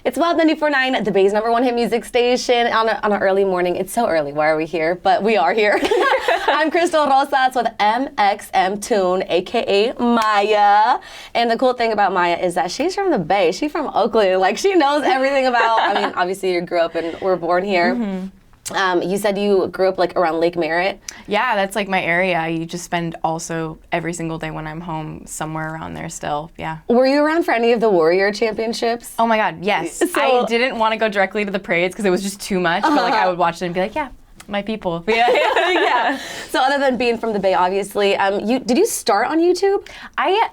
It's Wild 94.9, the Bay's #1 hit music station on an early morning. It's so early. Why are we here? But we are here. I'm Crystal Rosas with MXMTOON, a.k.a. Maya. And the cool thing about Maya is that she's from the Bay. She's from Oakland. Like, she knows everything about, I mean, obviously you grew up and were born here. You said you grew up like around Lake Merritt. Yeah, that's like my area. You just spend also every single day when I'm home somewhere around there still, yeah. Were you around for any of the Warrior Championships? Oh my God, yes. I didn't want to go directly to the parades because it was just too much, but like I would watch it and be like, yeah, my people. Yeah. Yeah. So other than being from the Bay, obviously, did you start on YouTube? I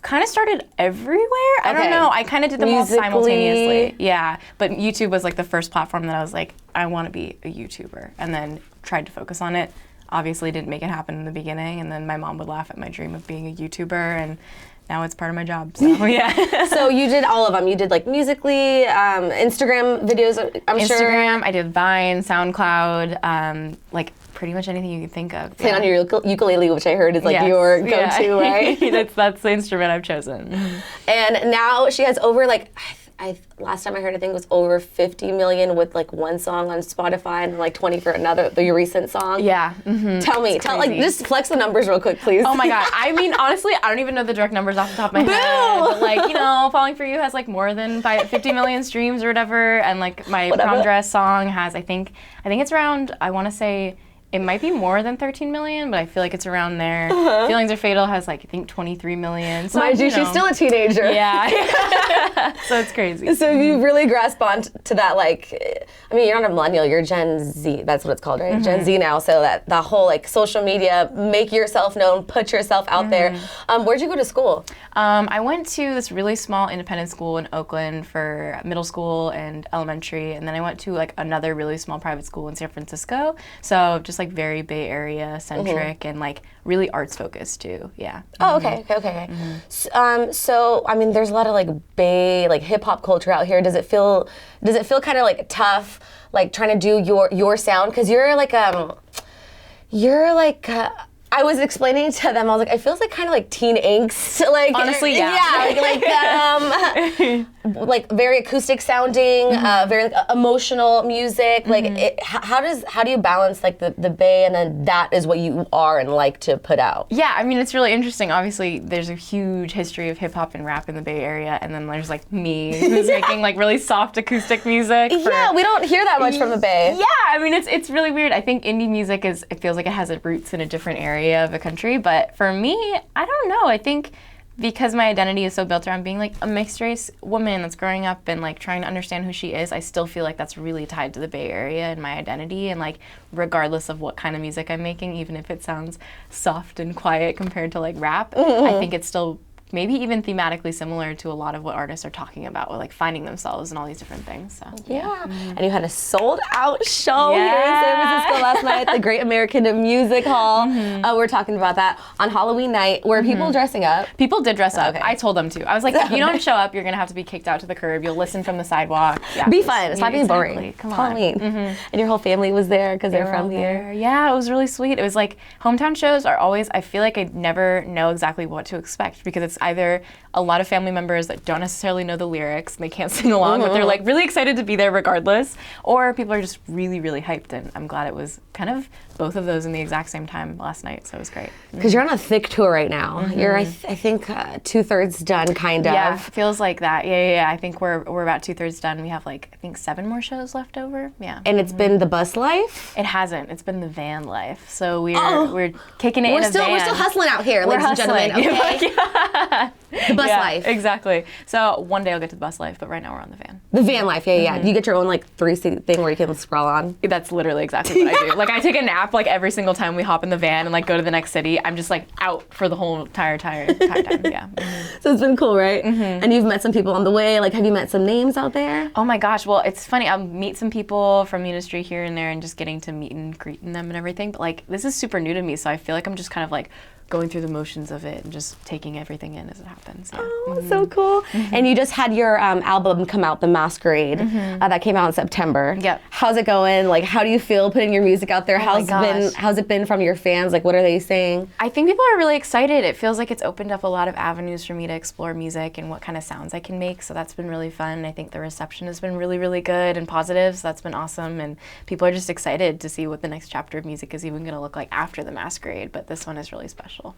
kind of started everywhere. I don't know. I kind of did them all simultaneously. Yeah, but YouTube was like the first platform that I was like, I want to be a YouTuber, and then tried to focus on it. Obviously didn't make it happen in the beginning, and then my mom would laugh at my dream of being a YouTuber, and now it's part of my job, so yeah. So you did all of them. You did like Musically, Instagram videos, I'm sure. Instagram, I did Vine, SoundCloud, like pretty much anything you can think of. Playing on your ukulele, which I heard is like your go-to, right? That's the instrument I've chosen. And now she has over like, last time I heard, I think it was over 50 million with like one song on Spotify and like 20 for another, your recent song. Yeah. Like, just flex the numbers real quick, please. Oh my God. I mean, honestly, I don't even know the direct numbers off the top of my head. But like, you know, Falling For You has like more than 50 million streams or whatever. And like my prom dress song has, I think it's around, I want to say, it might be more than 13 million, but I feel like it's around there. Feelings Are Fatal has like, I think 23 million. So, mind you, she's still a teenager. Yeah. So it's crazy. So you really grasp on to that, like, I mean, you're not a millennial, you're Gen Z, that's what it's called, right? Gen Z now, so that the whole like social media, make yourself known, put yourself out there. Where'd you go to school? I went to this really small independent school in Oakland for middle school and elementary, and then I went to like another really small private school in San Francisco. So just like very Bay Area centric and like really arts focused too. Yeah. Oh, okay. So I mean, there's a lot of like Bay, like hip hop culture out here. Does it feel kind of like tough, like trying to do your sound? Because you're like I was explaining to them, I was like, it feels like kind of like teen angst. Like, honestly, yeah. Yeah, like very acoustic sounding, very like, emotional music. Like, how do you balance like the Bay and then that is what you are and like to put out? Yeah, I mean, it's really interesting. Obviously, there's a huge history of hip hop and rap in the Bay Area, and then there's like me who's making like really soft acoustic music. Yeah, we don't hear that much from the Bay. Yeah, I mean, it's really weird. I think indie music it feels like it has its roots in a different area of the country, but for me, I don't know. I think because my identity is so built around being like a mixed race woman that's growing up and like trying to understand who she is, I still feel like that's really tied to the Bay Area and my identity, and like regardless of what kind of music I'm making, even if it sounds soft and quiet compared to like rap, I think it's still maybe even thematically similar to a lot of what artists are talking about, with like finding themselves and all these different things. So yeah. And you had a sold out show here in San Francisco last night at the Great American Music Hall. We're talking about that on Halloween night. Were people dressing up? People did dress up. I told them to. I was like, if you don't show up, you're gonna have to be kicked out to the curb. You'll listen from the sidewalk. Yeah, be fun. Stop being boring. Come on. Halloween. And your whole family was there because they're from here. Yeah, it was really sweet. It was like, hometown shows are always, I feel like I never know exactly what to expect, because it's either a lot of family members that don't necessarily know the lyrics and they can't sing along, but they're like really excited to be there regardless, or people are just really, really hyped, and I'm glad it was kind of both of those in the exact same time last night, so it was great. Because you're on a thick tour right now. You're, I think, 2/3 done, kind of. Yeah, feels like that. Yeah. I think we're about 2/3 done. We have like, I think 7 more shows left over. Yeah. And it's been the bus life? It hasn't. It's been the van life. So we're kicking it in a van. We're still hustling out here, ladies and gentlemen. Okay. The bus life. Exactly. So one day I'll get to the bus life, but right now we're on the van. The van life, yeah. You get your own like 3-seat thing where you can scroll on. That's literally exactly what I do. Like, I take a nap like every single time we hop in the van and like go to the next city. I'm just like out for the whole entire time. Yeah. So it's been cool, right? And you've met some people on the way. Like, have you met some names out there? Oh my gosh. Well, it's funny. I'll meet some people from the industry here and there and just getting to meet and greet them and everything. But like, this is super new to me, so I feel like I'm just kind of like going through the motions of it and just taking everything in as it happens. Yeah. Oh, so cool. And you just had your album come out, The Masquerade, that came out in September. Yep. How's it going? Like, how do you feel putting your music out there? my gosh. How's it been from your fans? Like, what are they saying? I think people are really excited. It feels like it's opened up a lot of avenues for me to explore music and what kind of sounds I can make, so that's been really fun. I think the reception has been really, really good and positive, so that's been awesome, and people are just excited to see what the next chapter of music is even going to look like after The Masquerade, but this one is really special.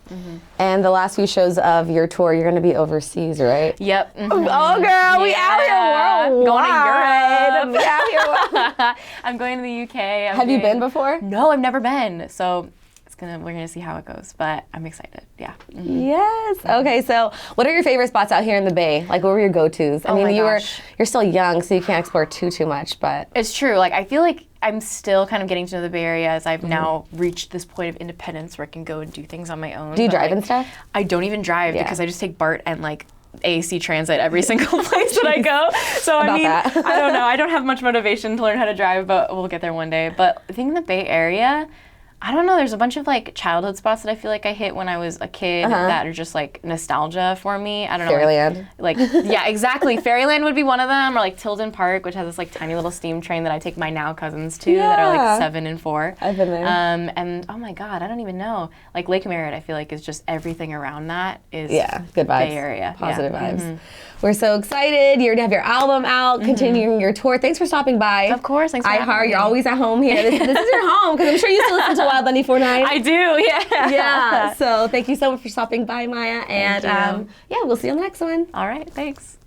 And the last few shows of your tour, you're going to be overseas, right? Yep. Oh, girl, we out here worldwide. Going to Europe. We out here. I'm going to the UK. Have you been before? No, I've never been. So we're gonna see how it goes, but I'm excited. Yeah. Yes. Okay. So, what are your favorite spots out here in the Bay? Like, what were your go-tos? I mean, you're still young, so you can't explore too much, but It's true. Like, I feel like I'm still kind of getting to know the Bay Area as I've now reached this point of independence where I can go and do things on my own. do you drive and stuff? I don't even drive because I just take BART and like AAC Transit every single place that I go. So I mean, I don't know. I don't have much motivation to learn how to drive, but we'll get there one day. But I think in the Bay Area, I don't know, there's a bunch of like childhood spots that I feel like I hit when I was a kid that are just like nostalgia for me. I don't know. Fairyland. Like yeah, exactly. Fairyland would be one of them, or like Tilden Park, which has this like tiny little steam train that I take my now cousins to that are like 7 and 4. I've been there. And oh my God, I don't even know. Like Lake Merritt, I feel like is just everything around that is good vibes. Bay Area. Positive vibes. We're so excited. You're to have your album out, continuing your tour. Thanks for stopping by. Of course, thanks for having me. You're always at home here. This is your home, because I'm sure you still listen to Wild 94.9. I do, yeah. Yeah. So thank you so much for stopping by, Maya. And yeah, we'll see you on the next one. All right, thanks.